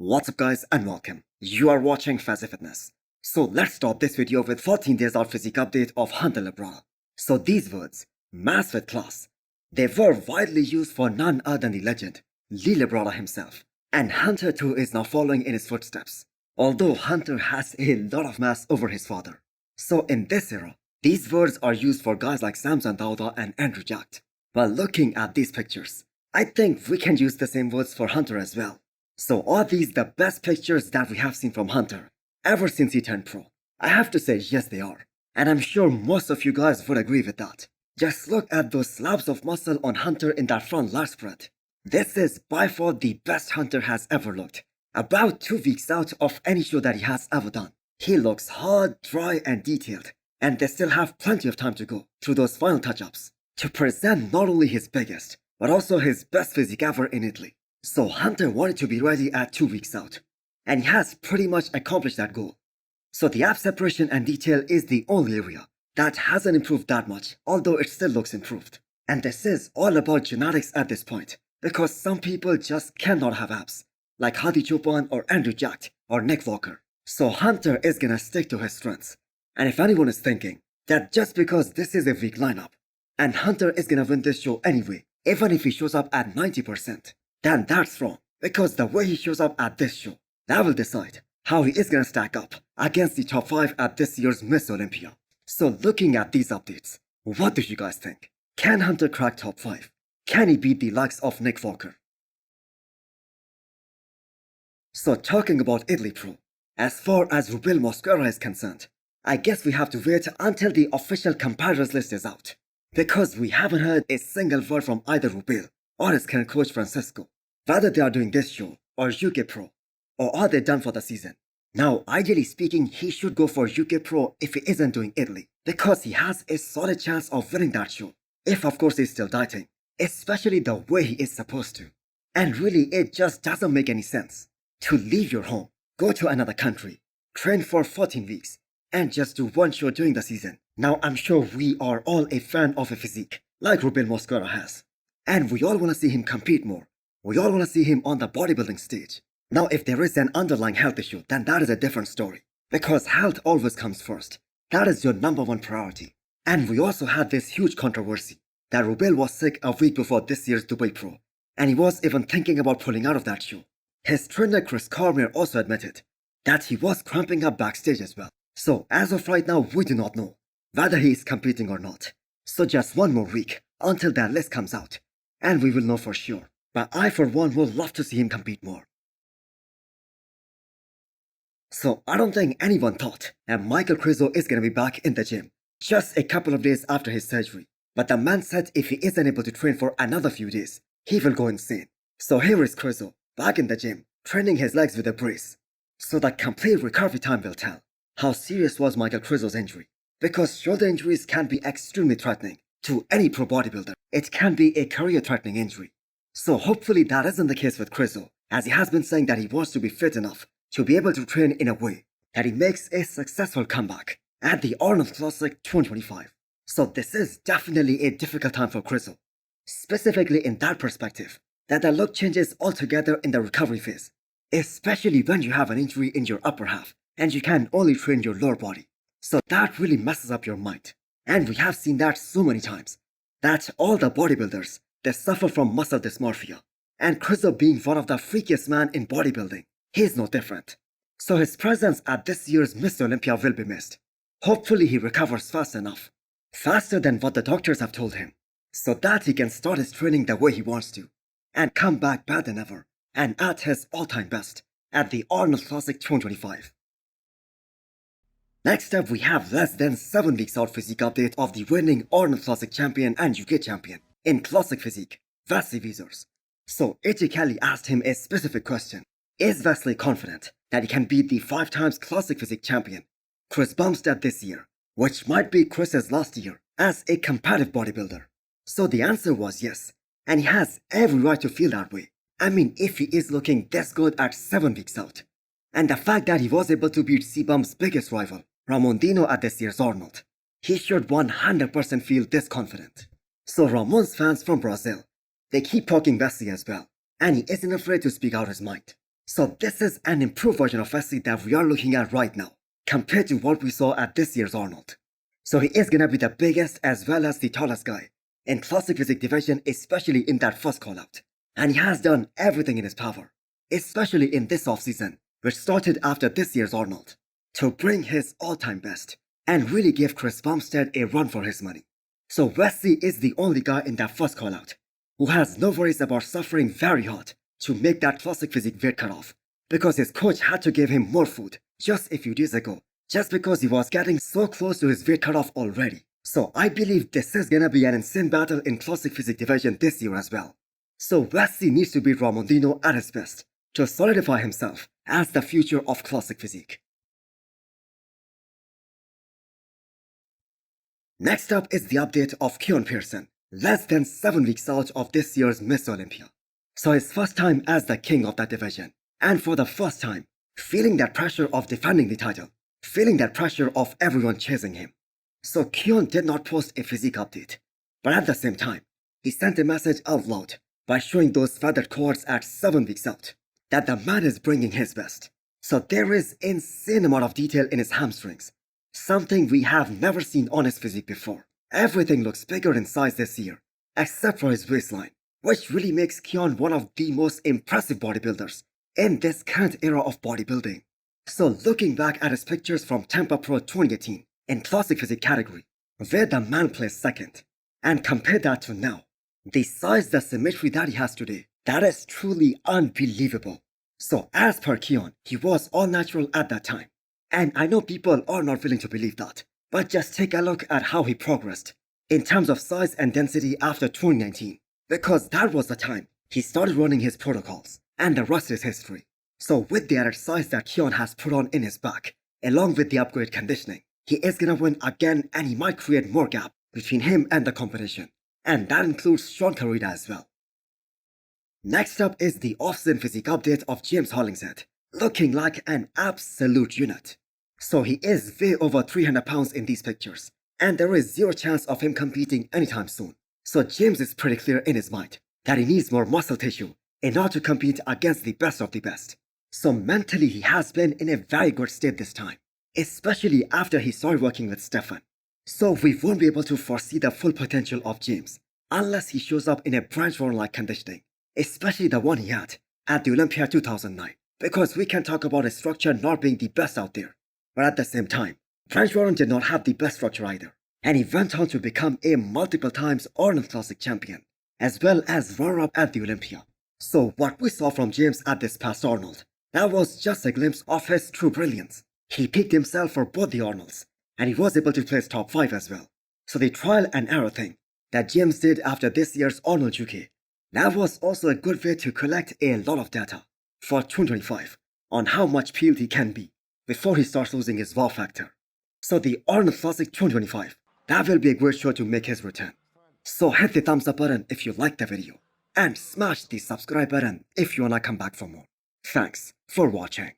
What's up guys and welcome. You are watching Fazi Fitness. So let's start this video with 14 days out physique update of Hunter Leal. So these words, mass with class, they were widely used for none other than the legend, Leal himself. And Hunter too is now following in his footsteps. Although Hunter has a lot of mass over his father. So in this era, these words are used for guys like Samson Dauda and Andrew Jacked. While looking at these pictures, I think we can use the same words for Hunter as well. So are these the best pictures that we have seen from Hunter ever since he turned pro? I have to say yes they are. And I'm sure most of you guys would agree with that. Just look at those slabs of muscle on Hunter in that front lat spread. This is by far the best Hunter has ever looked. About 2 weeks out of any show that he has ever done. He looks hard, dry and detailed. And they still have plenty of time to go through those final touch-ups to present not only his biggest, but also his best physique ever in Italy. So Hunter wanted to be ready at 2 weeks out, and he has pretty much accomplished that goal. So the ab separation and detail is the only area that hasn't improved that much, although it still looks improved. And this is all about genetics at this point, because some people just cannot have abs, like Hadi Choopan or Andrew Jacked or Nick Walker. So Hunter is gonna stick to his strengths. And if anyone is thinking that just because this is a weak lineup, and Hunter is gonna win this show anyway, even if he shows up at 90%, then that's wrong, because the way he shows up at this show, that will decide how he is gonna stack up against the top 5 at this year's Miss Olympia. So looking at these updates, what do you guys think? Can Hunter crack top 5? Can he beat the likes of Nick Walker? So talking about Italy Pro, as far as Rubiel Mosca is concerned, I guess we have to wait until the official competitors list is out, because we haven't heard a single word from either Rubiel or his current coach Francisco, whether they are doing this show or UK Pro, or are they done for the season. Now, ideally speaking, he should go for UK Pro if he isn't doing Italy, because he has a solid chance of winning that show, if of course he's still dieting, especially the way he is supposed to. And really, it just doesn't make any sense to leave your home, go to another country, train for 14 weeks, and just do one show during the season. Now, I'm sure we are all a fan of a physique, like Ruben has. And we all want to see him compete more. We all want to see him on the bodybuilding stage. Now, if there is an underlying health issue, then that is a different story. Because health always comes first. That is your #1 priority. And we also had this huge controversy that Rubiel was sick a week before this year's Dubai Pro. And he was even thinking about pulling out of that show. His trainer Chris Cormier also admitted that he was cramping up backstage as well. So as of right now, we do not know whether he is competing or not. So just 1 more week until that list comes out, and we will know for sure. But I for one would love to see him compete more. So I don't think anyone thought that Michael Krizo is gonna be back in the gym just a couple of days after his surgery. But the man said if he isn't able to train for another few days, he will go insane. So here is Krizo back in the gym, training his legs with a brace. So the complete recovery time will tell how serious was Michael Krizo's injury. Because shoulder injuries can be extremely threatening to any pro bodybuilder. It can be a career-threatening injury. So hopefully that isn't the case with Krizo, as he has been saying that he wants to be fit enough to be able to train in a way that he makes a successful comeback at the Arnold Classic 2025. So this is definitely a difficult time for Krizo, specifically in that perspective, that the look changes altogether in the recovery phase, especially when you have an injury in your upper half and you can only train your lower body. So that really messes up your mind. And we have seen that so many times, that all the bodybuilders, they suffer from muscle dysmorphia. And Krizo being one of the freakiest men in bodybuilding, he is no different. So his presence at this year's Miss Olympia will be missed. Hopefully he recovers fast enough, faster than what the doctors have told him, so that he can start his training the way he wants to, and come back better than ever, and at his all-time best, at the Arnold Classic 2025. Next up, we have less than 7 weeks out physique update of the winning Arnold Classic champion and UK champion in Classic Physique, Wesley Visor. So AJ Kelly asked him a specific question. Is Wesley confident that he can beat the 5 times Classic Physique champion, Chris Bumstead, this year, which might be Chris's last year as a competitive bodybuilder? So the answer was yes, and he has every right to feel that way. I mean, if he is looking this good at 7 weeks out. And the fact that he was able to beat Cbum's biggest rival, Ramon Dino, at this year's Arnold, he should 100% feel this confident. So Ramon's fans from Brazil, they keep talking Wesley as well, and he isn't afraid to speak out his mind. So this is an improved version of Wesley that we are looking at right now, compared to what we saw at this year's Arnold. So he is gonna be the biggest as well as the tallest guy in classic physique division, especially in that first call out. And he has done everything in his power, especially in this off-season, which started after this year's Arnold, to bring his all-time best and really give Chris Bumstead a run for his money. So Wesley is the only guy in that first call out who has no worries about suffering very hard to make that classic physique weight cutoff, because his coach had to give him more food just a few days ago, just because he was getting so close to his weight cutoff already. So I believe this is gonna be an insane battle in classic physique division this year as well. So Wesley needs to beat Ramondino at his best to solidify himself as the future of classic physique. Next up is the update of Keone Pearson, less than 7 weeks out of this year's Miss Olympia. So his first time as the king of that division, and for the first time, feeling that pressure of defending the title, feeling that pressure of everyone chasing him. So Keone did not post a physique update, but at the same time, he sent a message out loud by showing those feathered quads at 7 weeks out that the man is bringing his best. So there is insane amount of detail in his hamstrings, something we have never seen on his physique before. Everything looks bigger in size this year, except for his waistline, which really makes Keone one of the most impressive bodybuilders in this current era of bodybuilding. So looking back at his pictures from Tampa Pro 2018 in classic physique category, where the man placed second, and compare that to now, the size, the symmetry that he has today, that is truly unbelievable. So as per Keone, he was all natural at that time. And I know people are not willing to believe that, but just take a look at how he progressed in terms of size and density after 2019, because that was the time he started running his protocols, and the rest is history. So with the added size that Keone has put on in his back, along with the upgrade conditioning, he is gonna win again, and he might create more gap between him and the competition, and that includes Sean Carida as well. Next up is the off-season physique update of James Hollinghead, looking like an absolute unit. So he is way over 300 pounds in these pictures, and there is zero chance of him competing anytime soon. So James is pretty clear in his mind that he needs more muscle tissue in order to compete against the best of the best. So mentally he has been in a very good state this time, especially after he started working with Stefan. So we won't be able to foresee the full potential of James unless he shows up in a branch run-like conditioning, especially the one he had at the Olympia 2009, because we can talk about his structure not being the best out there. But at the same time, Branch Warren did not have the best structure either, and he went on to become a multiple times Arnold Classic champion, as well as runner-up at the Olympia. So what we saw from James at this past Arnold, that was just a glimpse of his true brilliance. He peaked himself for both the Arnolds, and he was able to place top 5 as well. So the trial and error thing that James did after this year's Arnold UK, that was also a good way to collect a lot of data for 2025 on how much peeled he can be before he starts losing his wow factor. So the Arnold Classic 2025, that will be a great show to make his return. So hit the thumbs up button if you liked the video, and smash the subscribe button if you wanna come back for more. Thanks for watching.